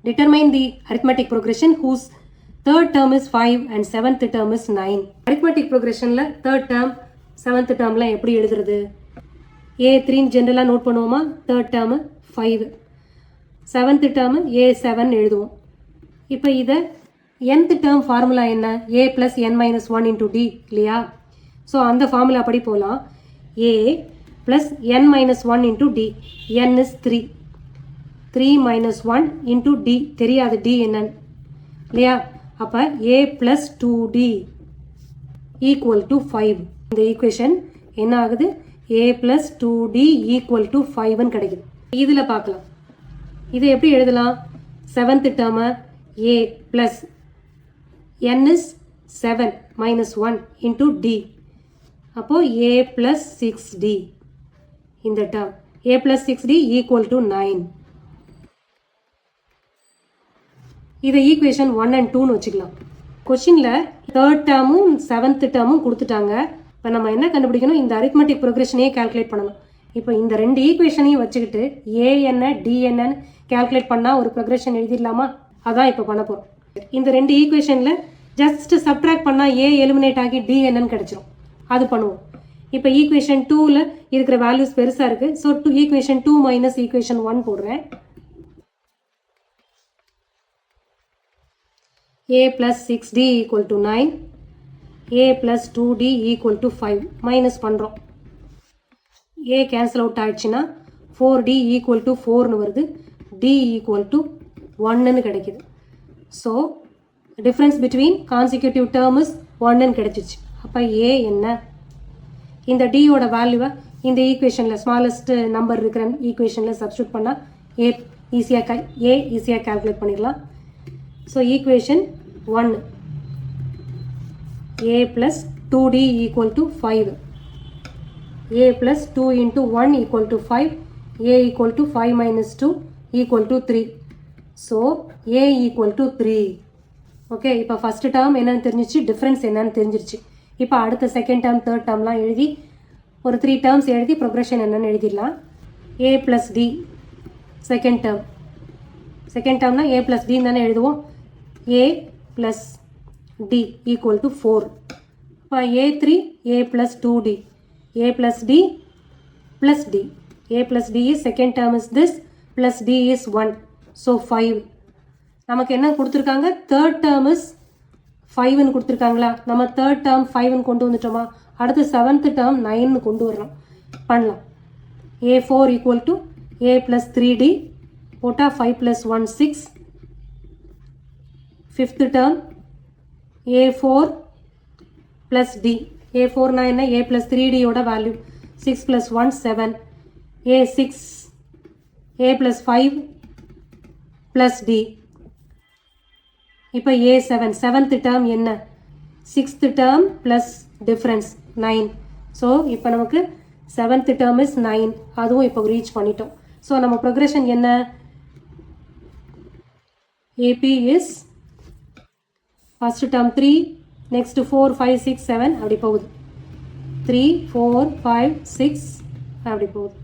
Determine the arithmetic progression whose third term is 5 and seventh term is 9. Arithmetic progressionல third term, seventh termல எப்படி எழுதுறது? A3 ஜெனரலா note பண்ணுவோமா? third term 5. seventh term A7 எழுதுவோம். இப்போ இதை nth term formula என்ன? A plus n minus 1 into D இல்லையா? So அந்த ஃபார்முலா படி போகலாம். A plus n minus 1 into D. n is 3. 3 minus 1 into D. தெரியாது D என்னன்னு இல்லையா? அப்போ A plus 2D equal to 5. இந்த ஈக்குவேஷன் என்ன ஆகுது? A plus 2D equal to 5ன்னு கிடைக்குது. இதில் பார்க்கலாம். இதை எப்படி எழுதலாம்? செவன்த் டேர்மை A plus n is 7 minus 1 into D. அப்போ A plus 6D இந்த term. A plus 6D equal to 9. இதை ஈக்குவேஷன் 1 and 2ன்னு வச்சுக்கலாம். கொஷினில் தேர்ட் டேர்மும் செவன்த் டேர்மும் கொடுத்துட்டாங்க. இப்போ நம்ம என்ன கண்டுபிடிக்கணும்? இந்த அரித்மெட்டிக் ப்ரோக்ரெஷனையே கால்குலேட் பண்ணணும். இப்போ இந்த ரெண்டு ஈக்குவேஷனையும் வச்சுக்கிட்டு A என்ன D என்னன்னு கால்குலேட் பண்ணால் ஒரு ப்ரோக்ரெஷன் எழுதிடலாமா? அதான் இப்போ பண்ண போகிறோம். இந்த ரெண்டு ஈக்குவேஷனில் ஜஸ்ட் சப்ட்ராக்ட் பண்ணால் A எலிமினேட் ஆகி D என்னன்னு கிடச்சிரும். அது பண்ணுவோம். இப்போ ஈக்குவேஷன் 2ல் இருக்கிற வேல்யூஸ் பெருசாக இருக்குது. ஸோ ஈக்குவேஷன் 2 மைனஸ் ஈக்குவேஷன் 1 போடுறேன். A plus 6D equal to 9. A plus 2D equal to 5. Minus பண்ணுறோம். A கேன்சல் அவுட் ஆயிடுச்சுன்னா 4D equal to 4ன்னு வருது. D equal to 1ன்னு கிடைக்குது. So difference between consecutive term is 1ன்னு கிடைச்சிச்சு. அப்போ A என்ன? இந்த Dயோட வேல்யூவை இந்த ஈக்குவேஷனில் ஸ்மாலஸ்ட் நம்பர் இருக்கிற ஈக்குவேஷனில் சப்ஸ்டியூட் பண்ணால் A ஈஸியாக கால்குலேட் பண்ணிடலாம். So equation 1 A plus 2D equal to 5. A plus 2 into 1 equal to 5. A equal to 5 minus 2 equal to 3. So A equal to 3. Okay, இப்போ ஃபர்ஸ்ட் டேர்ம் என்னன்னு தெரிஞ்சிச்சு, டிஃப்ரென்ஸ் என்னன்னு தெரிஞ்சிருச்சு. இப்போ அடுத்த செகண்ட் டேர்ம் தேர்ட் டேர்ம்லாம் எழுதி ஒரு 3 டேர்ம்ஸ் எழுதி ப்ரொக்ரெஷன் என்னன்னு எழுதிடலாம். A plus D செகண்ட் டேர்ம்னா A plus D தானே எழுதுவோம். A plus D equal to 4. இப்போ A3 A plus 2D. A plus D plus D. A plus D is second term is this plus D is 1. So 5. நமக்கு என்ன கொடுத்துருக்காங்க? Third term is 5ன்னு கொடுத்துருக்காங்களா? நம்ம third term 5ன்னு கொண்டு வந்துட்டோமா? அடுத்து seventh term 9ன்னு கொண்டு வரணும். பண்ணலாம். A4 equal to A plus 3D. போட்டால் 5 plus 1 6. Fifth term A4 plus D. A4னா என்ன? A plus 3Dயோட value 6 plus 1 7. A6 A plus 5 plus D. இப்போ A7 செவன்த் டேர்ம் என்ன? Sixth term plus difference 9. So இப்போ நமக்கு செவன்த் டேர்ம் இஸ் 9. அதுவும் இப்போ ரீச் பண்ணிட்டோம். ஸோ நம்ம ப்ரோக்ரெஷன் என்ன? AP is first term 3, next 4 5 6 7 அப்படி போகுது. 3 4 5 6 அப்படி போகுது.